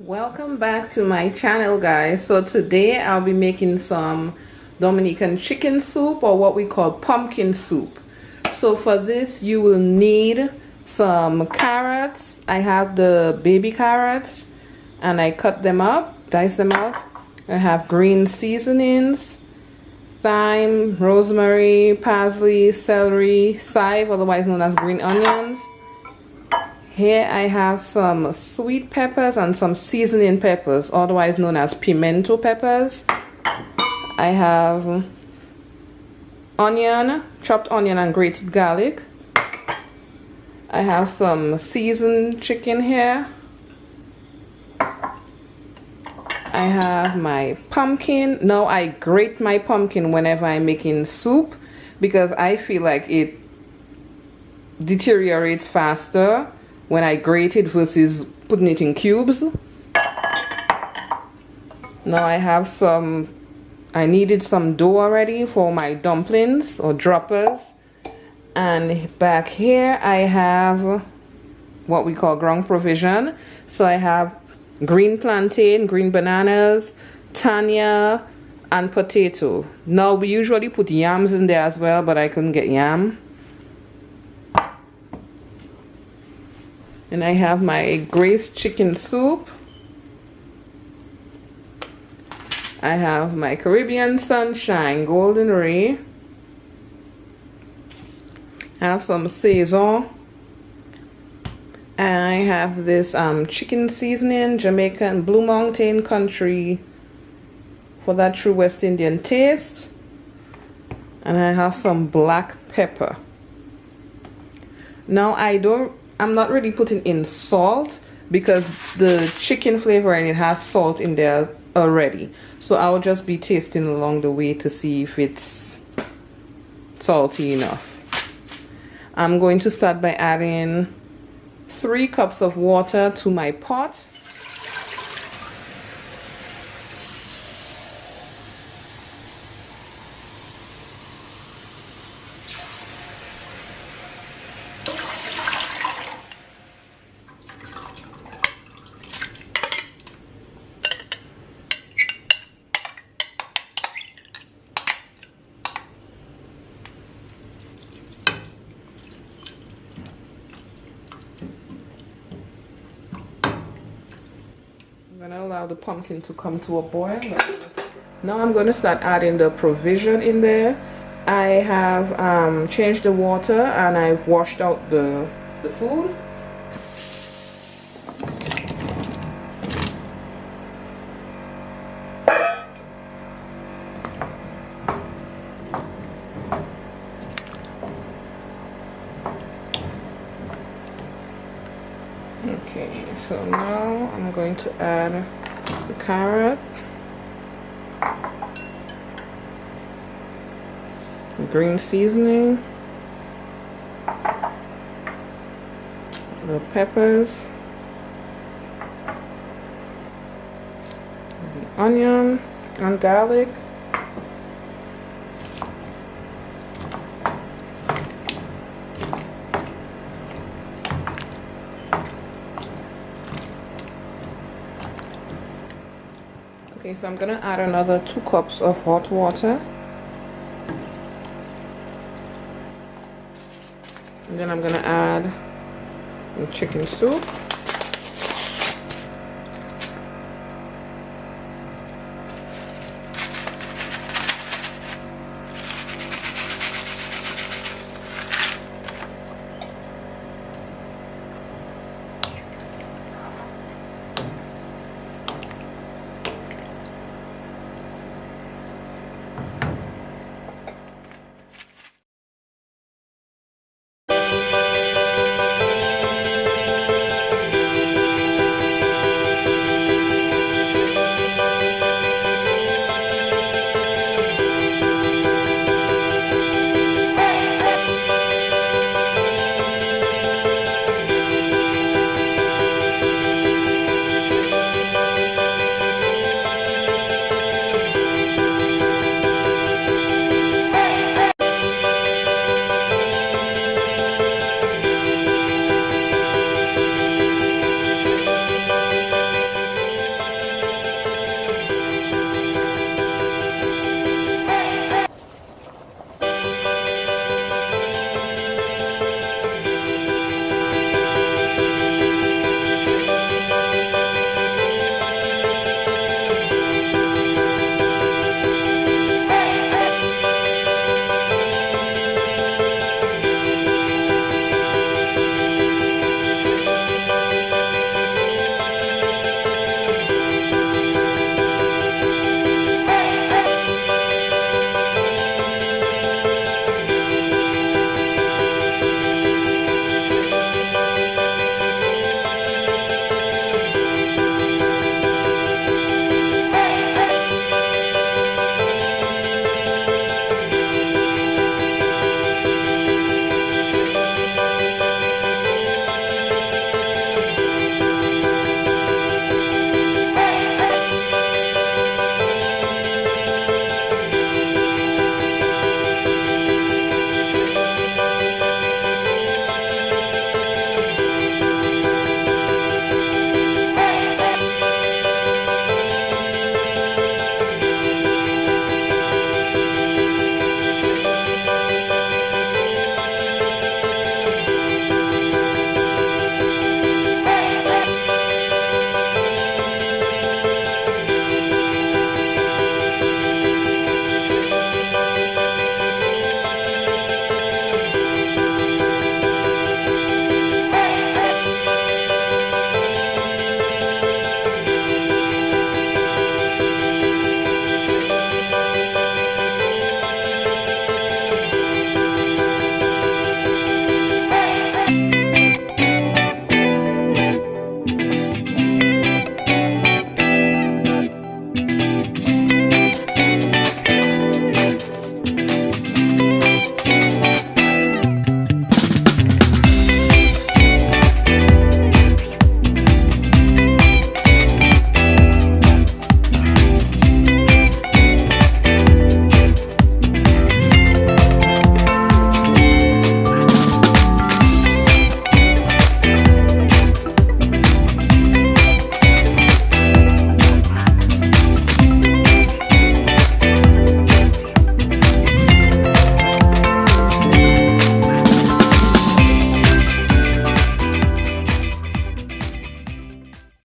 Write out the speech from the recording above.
Welcome back to my channel, guys. So today I'll be making some Dominican chicken soup, or what we call pumpkin soup. So for this you will need some carrots. I have the baby carrots and I cut them up, dice them up. I have green seasonings, thyme, rosemary, parsley, celery, chive, otherwise known as green onions. Here I have some sweet peppers and some seasoning peppers, otherwise known as pimento peppers. I have onion, chopped onion and grated garlic. I have some seasoned chicken here. I have my pumpkin. Now I grate my pumpkin whenever I'm making soup because I feel like it deteriorates faster when I grate it versus putting it in cubes. Now I have I needed some dough already for my dumplings or droppers. And back here I have what we call ground provision. So I have green plantain, green bananas, tanya, and potato. Now we usually put yams in there as well, but I couldn't get yam. And I have my braised chicken soup. I have my Caribbean Sunshine Golden Ray. I have some Saison. And I have this chicken seasoning, Jamaican Blue Mountain Country, for that true West Indian taste. And I have some black pepper. Now I'm not really putting in salt because the chicken flavor and it has salt in there already. So I'll just be tasting along the way to see if it's salty enough. I'm going to start by adding 3 cups of water to my pot. I'm gonna allow the pumpkin to come to a boil. Now I'm gonna start adding the provision in there. I have changed the water and I've washed out the food. Okay, so now I'm going to add the carrot, the green seasoning, the peppers, the onion and garlic, okay, so I'm gonna add another 2 cups of hot water. And then I'm gonna add the chicken soup.